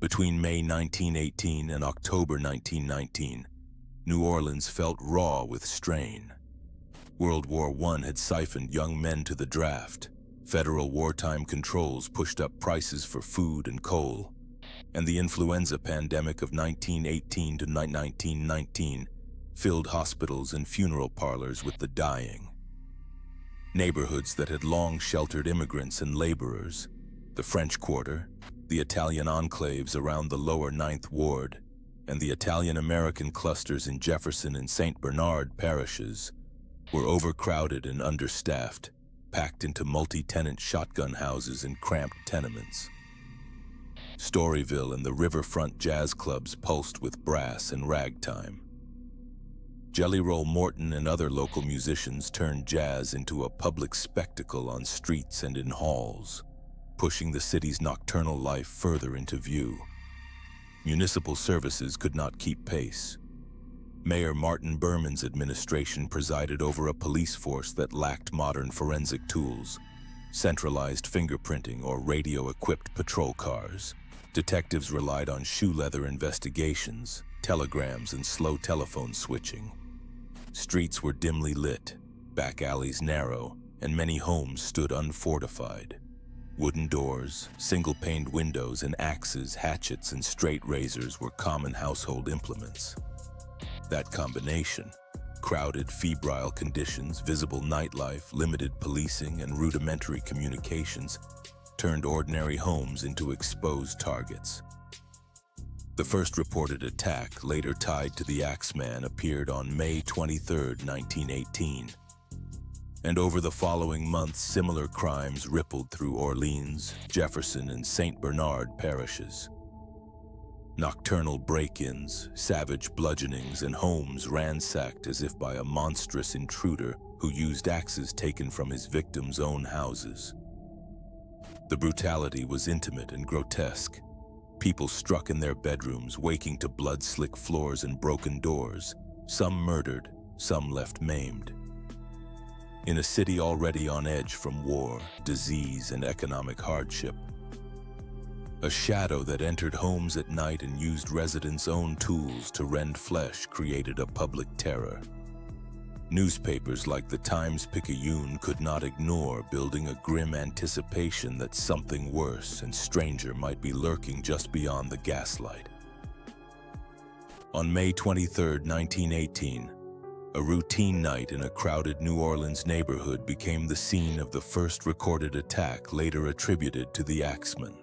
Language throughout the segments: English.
Between May 1918 and October 1919, New Orleans felt raw with strain. World War I had siphoned young men to the draft, federal wartime controls pushed up prices for food and coal, and the influenza pandemic of 1918 to 1919 filled hospitals and funeral parlors with the dying. Neighborhoods that had long sheltered immigrants and laborers, the French Quarter, the Italian enclaves around the lower Ninth Ward, and the Italian-American clusters in Jefferson and St. Bernard parishes, were overcrowded and understaffed, packed into multi-tenant shotgun houses and cramped tenements. Storyville and the riverfront jazz clubs pulsed with brass and ragtime. Jelly Roll Morton and other local musicians turned jazz into a public spectacle on streets and in halls, pushing the city's nocturnal life further into view. Municipal services could not keep pace. Mayor Martin Berman's administration presided over a police force that lacked modern forensic tools, centralized fingerprinting or radio-equipped patrol cars. Detectives relied on shoe leather investigations, telegrams, and slow telephone switching. Streets were dimly lit, back alleys narrow, and many homes stood unfortified. Wooden doors, single-paned windows, and axes, hatchets, and straight razors were common household implements. That combination, crowded, febrile conditions, visible nightlife, limited policing, and rudimentary communications, turned ordinary homes into exposed targets. The first reported attack, later tied to the Axeman, appeared on May 23, 1918. And over the following months, similar crimes rippled through Orleans, Jefferson, and St. Bernard parishes. Nocturnal break-ins, savage bludgeonings, and homes ransacked as if by a monstrous intruder who used axes taken from his victims' own houses. The brutality was intimate and grotesque. People struck in their bedrooms, waking to blood-slick floors and broken doors, some murdered, some left maimed. In a city already on edge from war, disease, and economic hardship, a shadow that entered homes at night and used residents' own tools to rend flesh created a public terror. Newspapers like the Times-Picayune could not ignore building a grim anticipation that something worse and stranger might be lurking just beyond the gaslight. On May 23, 1918, a routine night in a crowded New Orleans neighborhood became the scene of the first recorded attack later attributed to the Axeman.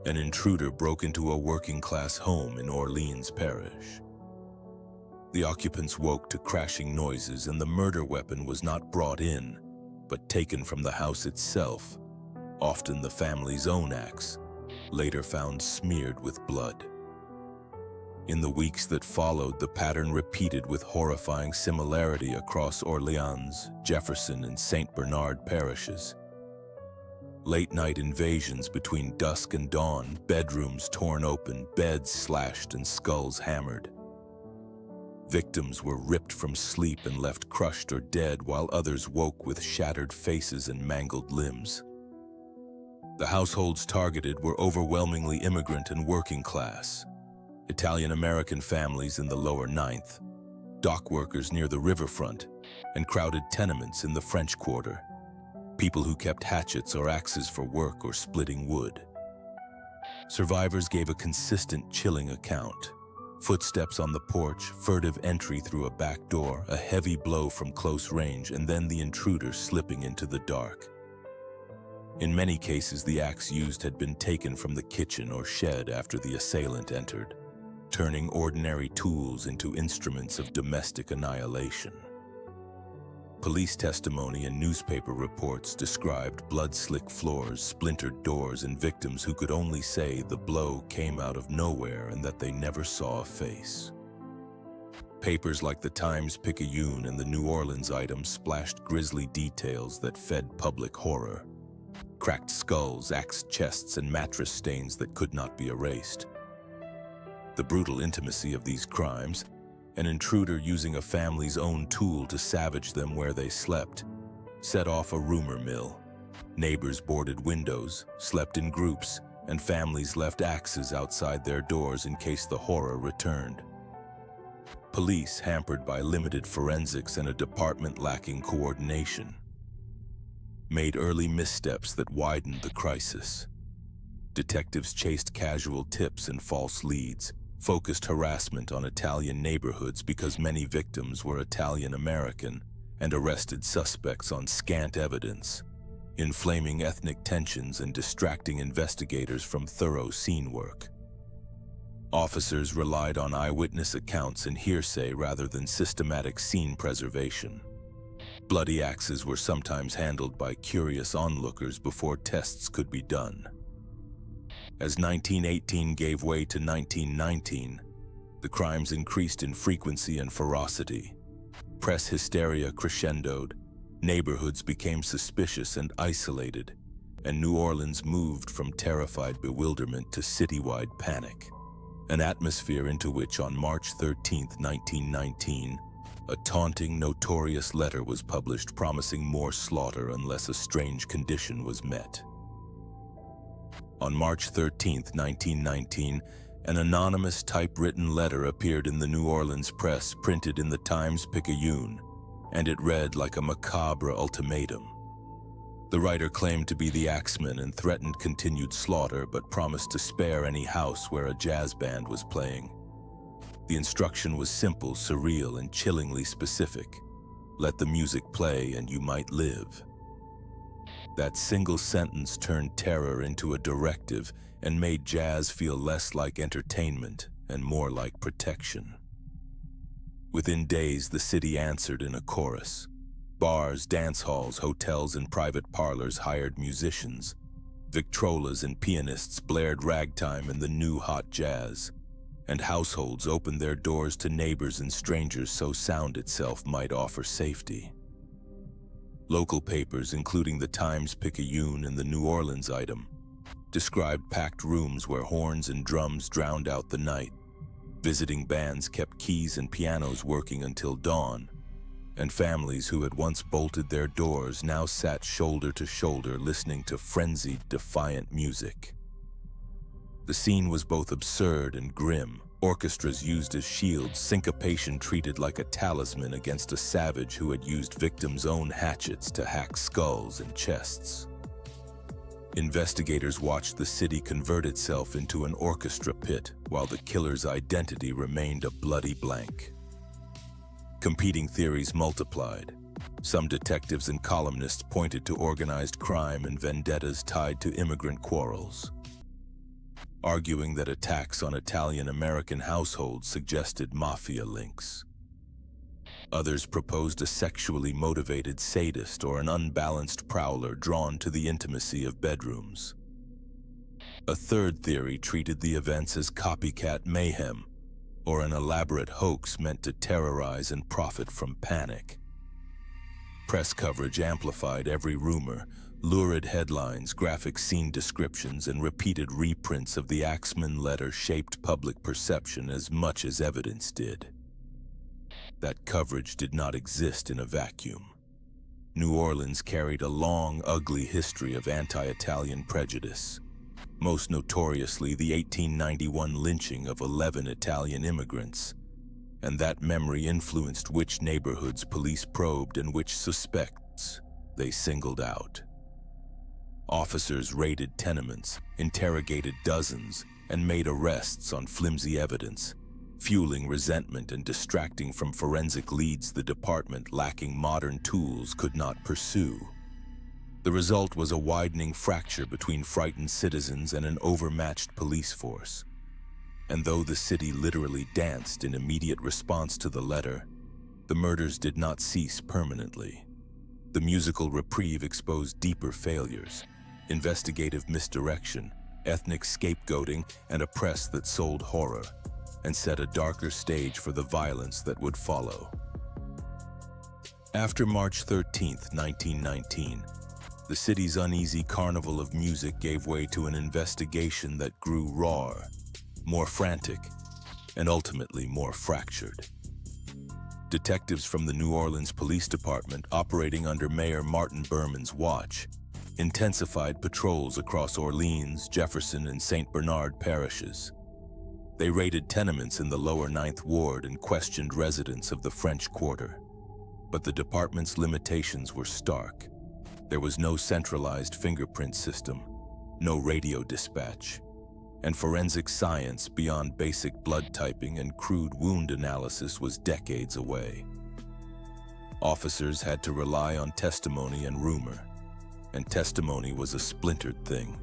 An intruder broke into a working-class home in Orleans Parish. The occupants woke to crashing noises, and the murder weapon was not brought in, but taken from the house itself, often the family's own axe, later found smeared with blood. In the weeks that followed, the pattern repeated with horrifying similarity across Orleans, Jefferson, and St. Bernard parishes. Late-night invasions between dusk and dawn, bedrooms torn open, beds slashed, and skulls hammered. Victims were ripped from sleep and left crushed or dead, while others woke with shattered faces and mangled limbs. The households targeted were overwhelmingly immigrant and working class. Italian-American families in the lower Ninth, dock workers near the riverfront, and crowded tenements in the French Quarter. People who kept hatchets or axes for work or splitting wood. Survivors gave a consistent, chilling account. Footsteps on the porch, furtive entry through a back door, a heavy blow from close range, and then the intruder slipping into the dark. In many cases, the axe used had been taken from the kitchen or shed after the assailant entered, turning ordinary tools into instruments of domestic annihilation. Police testimony and newspaper reports described blood-slick floors, splintered doors, and victims who could only say the blow came out of nowhere and that they never saw a face. Papers like the Times-Picayune and the New Orleans Item splashed grisly details that fed public horror. Cracked skulls, axed chests, and mattress stains that could not be erased. The brutal intimacy of these crimes, an intruder using a family's own tool to savage them where they slept, set off a rumor mill. Neighbors boarded windows, slept in groups, and families left axes outside their doors in case the horror returned. Police, hampered by limited forensics and a department lacking coordination, made early missteps that widened the crisis. Detectives chased casual tips and false leads, focused harassment on Italian neighborhoods because many victims were Italian-American, and arrested suspects on scant evidence, inflaming ethnic tensions and distracting investigators from thorough scene work. Officers relied on eyewitness accounts and hearsay rather than systematic scene preservation. Bloody axes were sometimes handled by curious onlookers before tests could be done. As 1918 gave way to 1919, the crimes increased in frequency and ferocity. Press hysteria crescendoed, neighborhoods became suspicious and isolated, and New Orleans moved from terrified bewilderment to citywide panic. An atmosphere into which on March 13, 1919, a taunting, notorious letter was published promising more slaughter unless a strange condition was met. On March 13, 1919, an anonymous typewritten letter appeared in the New Orleans press, printed in the Times-Picayune, and it read like a macabre ultimatum. The writer claimed to be the Axeman and threatened continued slaughter, but promised to spare any house where a jazz band was playing. The instruction was simple, surreal, and chillingly specific. Let the music play and you might live. That single sentence turned terror into a directive and made jazz feel less like entertainment and more like protection. Within days, the city answered in a chorus. Bars, dance halls, hotels, and private parlors hired musicians. Victrolas and pianists blared ragtime and the new hot jazz, and households opened their doors to neighbors and strangers so sound itself might offer safety. Local papers, including the Times-Picayune and the New Orleans Item, described packed rooms where horns and drums drowned out the night. Visiting bands kept keys and pianos working until dawn, and families who had once bolted their doors now sat shoulder to shoulder listening to frenzied, defiant music. The scene was both absurd and grim. Orchestras used as shields, syncopation treated like a talisman against a savage who had used victims' own hatchets to hack skulls and chests. Investigators watched the city convert itself into an orchestra pit while the killer's identity remained a bloody blank. Competing theories multiplied. Some detectives and columnists pointed to organized crime and vendettas tied to immigrant quarrels, arguing that attacks on Italian-American households suggested mafia links. Others proposed a sexually motivated sadist or an unbalanced prowler drawn to the intimacy of bedrooms. A third theory treated the events as copycat mayhem, or an elaborate hoax meant to terrorize and profit from panic. Press coverage amplified every rumor. Lurid headlines, graphic scene descriptions, and repeated reprints of the Axeman letter shaped public perception as much as evidence did. That coverage did not exist in a vacuum. New Orleans carried a long, ugly history of anti-Italian prejudice, most notoriously the 1891 lynching of 11 Italian immigrants, and that memory influenced which neighborhoods police probed and which suspects they singled out. Officers raided tenements, interrogated dozens, and made arrests on flimsy evidence, fueling resentment and distracting from forensic leads the department, lacking modern tools, could not pursue. The result was a widening fracture between frightened citizens and an overmatched police force. And though the city literally danced in immediate response to the letter, the murders did not cease permanently. The musical reprieve exposed deeper failures: investigative misdirection, ethnic scapegoating, and a press that sold horror, and set a darker stage for the violence that would follow. After March 13, 1919, the city's uneasy carnival of music gave way to an investigation that grew rawer, more frantic, and ultimately more fractured. Detectives from the New Orleans Police Department, operating under Mayor Martin Berman's watch, intensified patrols across Orleans, Jefferson, and St. Bernard parishes. They raided tenements in the lower Ninth Ward and questioned residents of the French Quarter. But the department's limitations were stark. There was no centralized fingerprint system, no radio dispatch, and forensic science beyond basic blood typing and crude wound analysis was decades away. Officers had to rely on testimony and rumor, and testimony was a splintered thing.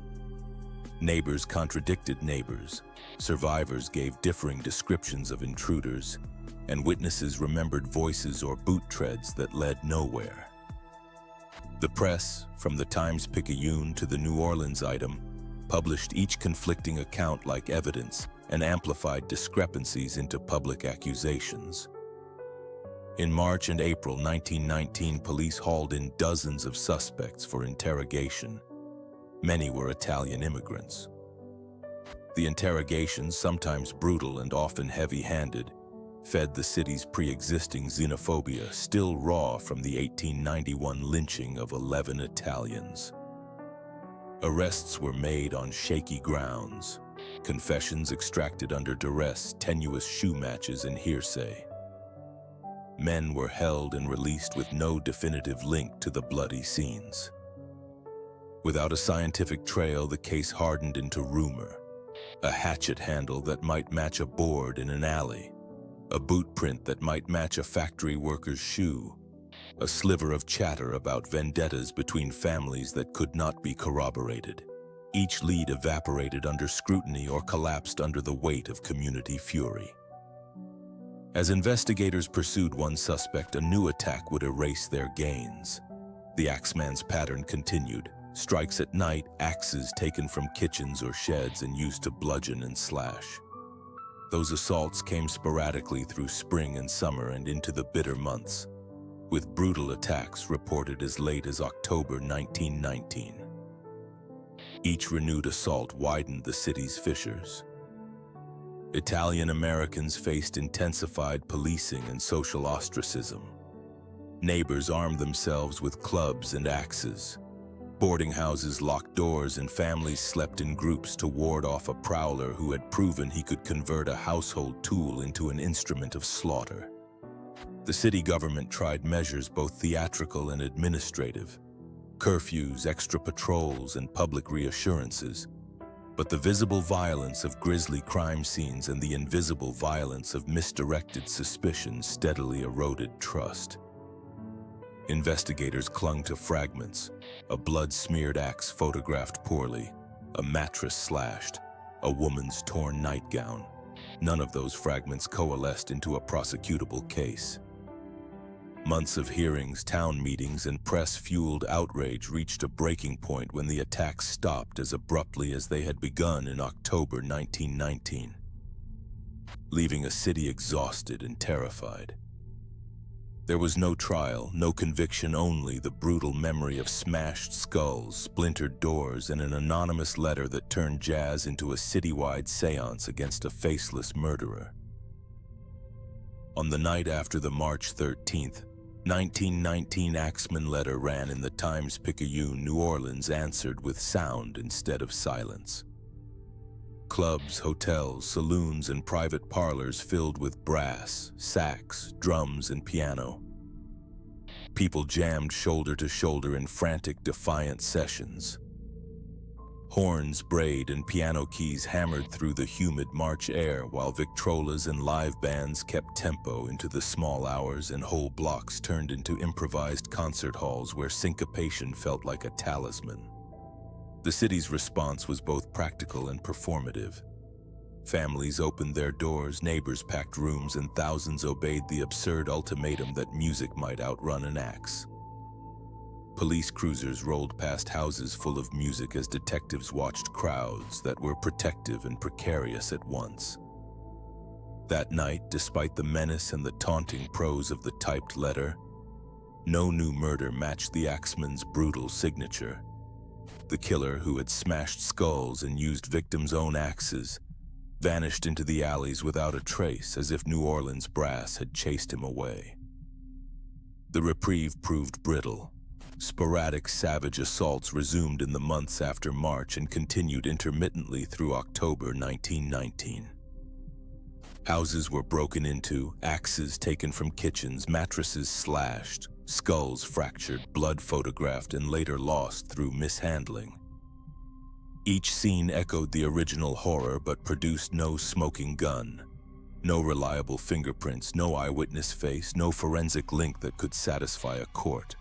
Neighbors contradicted neighbors, survivors gave differing descriptions of intruders, and witnesses remembered voices or boot treads that led nowhere. The press, from the Times-Picayune to the New Orleans item, published each conflicting account like evidence and amplified discrepancies into public accusations. In March and April 1919, police hauled in dozens of suspects for interrogation. Many were Italian immigrants. The interrogations, sometimes brutal and often heavy-handed, fed the city's pre-existing xenophobia, still raw from the 1891 lynching of 11 Italians. Arrests were made on shaky grounds, confessions extracted under duress, tenuous shoe matches, and hearsay. Men were held and released with no definitive link to the bloody scenes. Without a scientific trail, the case hardened into rumor. A hatchet handle that might match a board in an alley. A boot print that might match a factory worker's shoe. A sliver of chatter about vendettas between families that could not be corroborated. Each lead evaporated under scrutiny or collapsed under the weight of community fury. As investigators pursued one suspect, a new attack would erase their gains. The Axeman's pattern continued. Strikes at night, axes taken from kitchens or sheds and used to bludgeon and slash. Those assaults came sporadically through spring and summer and into the bitter months, with brutal attacks reported as late as October 1919. Each renewed assault widened the city's fissures. Italian Americans faced intensified policing and social ostracism. Neighbors armed themselves with clubs and axes. Boarding houses locked doors and families slept in groups to ward off a prowler who had proven he could convert a household tool into an instrument of slaughter. The city government tried measures both theatrical and administrative, curfews, extra patrols, and public reassurances. But the visible violence of grisly crime scenes and the invisible violence of misdirected suspicion steadily eroded trust. Investigators clung to fragments, a blood-smeared axe photographed poorly, a mattress slashed, a woman's torn nightgown. None of those fragments coalesced into a prosecutable case. Months of hearings, town meetings, and press-fueled outrage reached a breaking point when the attacks stopped as abruptly as they had begun in October 1919, leaving a city exhausted and terrified. There was no trial, no conviction, only the brutal memory of smashed skulls, splintered doors, and an anonymous letter that turned jazz into a citywide seance against a faceless murderer. On the night after the March 13th, 1919 Axeman letter ran in the Times-Picayune, New Orleans answered with sound instead of silence. Clubs, hotels, saloons, and private parlors filled with brass, sax, drums, and piano. People jammed shoulder to shoulder in frantic, defiant sessions. Horns brayed and piano keys hammered through the humid March air while victrolas and live bands kept tempo into the small hours, and whole blocks turned into improvised concert halls where syncopation felt like a talisman. The city's response was both practical and performative. Families opened their doors, neighbors packed rooms, and thousands obeyed the absurd ultimatum that music might outrun an axe. Police cruisers rolled past houses full of music as detectives watched crowds that were protective and precarious at once. That night, despite the menace and the taunting prose of the typed letter, no new murder matched the Axeman's brutal signature. The killer, who had smashed skulls and used victims' own axes, vanished into the alleys without a trace, as if New Orleans brass had chased him away. The reprieve proved brittle. Sporadic savage assaults resumed in the months after March and continued intermittently through October 1919. Houses were broken into, axes taken from kitchens, mattresses slashed, skulls fractured, blood photographed and later lost through mishandling. Each scene echoed the original horror but produced no smoking gun, no reliable fingerprints, no eyewitness face, no forensic link that could satisfy a court.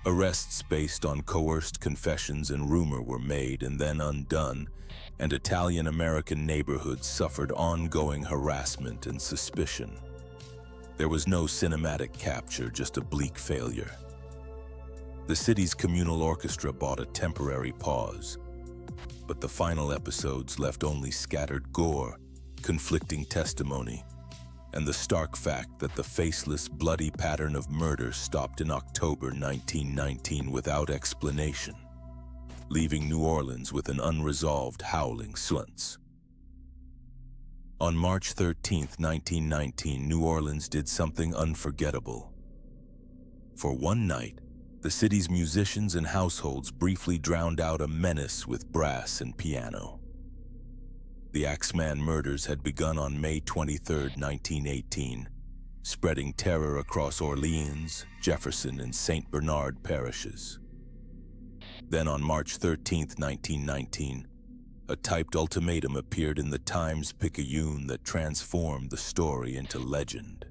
Arrests based on coerced confessions and rumor were made and then undone, and Italian-American neighborhoods suffered ongoing harassment and suspicion. There was no cinematic capture, just a bleak failure. The city's communal orchestra bought a temporary pause, but the final episodes left only scattered gore, conflicting testimony, and the stark fact that the faceless, bloody pattern of murder stopped in October 1919 without explanation, leaving New Orleans with an unresolved howling silence. On March 13, 1919, New Orleans did something unforgettable. For one night, the city's musicians and households briefly drowned out a menace with brass and piano. The Axeman murders had begun on May 23, 1918, spreading terror across Orleans, Jefferson, and St. Bernard parishes. Then on March 13, 1919, a typed ultimatum appeared in the Times-Picayune that transformed the story into legend.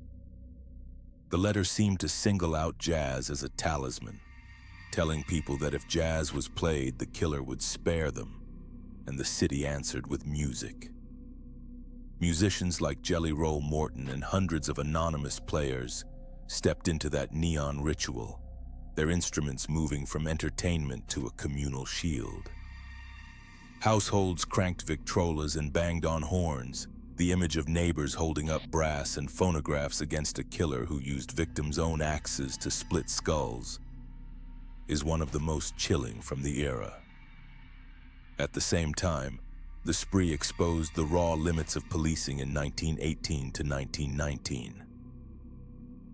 The letter seemed to single out jazz as a talisman, telling people that if jazz was played, the killer would spare them, and the city answered with music. Musicians like Jelly Roll Morton and hundreds of anonymous players stepped into that neon ritual, their instruments moving from entertainment to a communal shield. Households cranked Victrolas and banged on horns, the image of neighbors holding up brass and phonographs against a killer who used victims' own axes to split skulls, is one of the most chilling from the era. At the same time, the spree exposed the raw limits of policing in 1918 to 1919.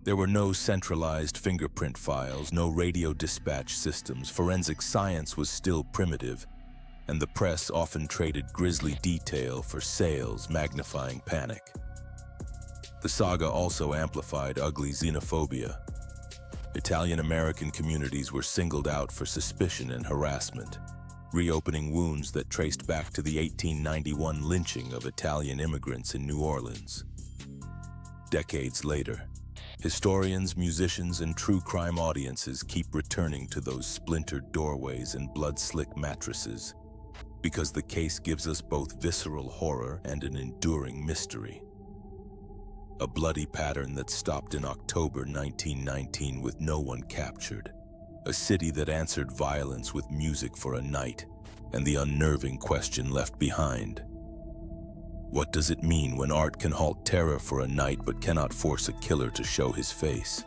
There were no centralized fingerprint files, no radio dispatch systems, forensic science was still primitive, and the press often traded grisly detail for sales, magnifying panic. The saga also amplified ugly xenophobia. Italian-American communities were singled out for suspicion and harassment, reopening wounds that traced back to the 1891 lynching of Italian immigrants in New Orleans. Decades later, historians, musicians, and true crime audiences keep returning to those splintered doorways and blood-slick mattresses, because the case gives us both visceral horror and an enduring mystery. A bloody pattern that stopped in October 1919 with no one captured. A city that answered violence with music for a night, and the unnerving question left behind. What does it mean when art can halt terror for a night but cannot force a killer to show his face?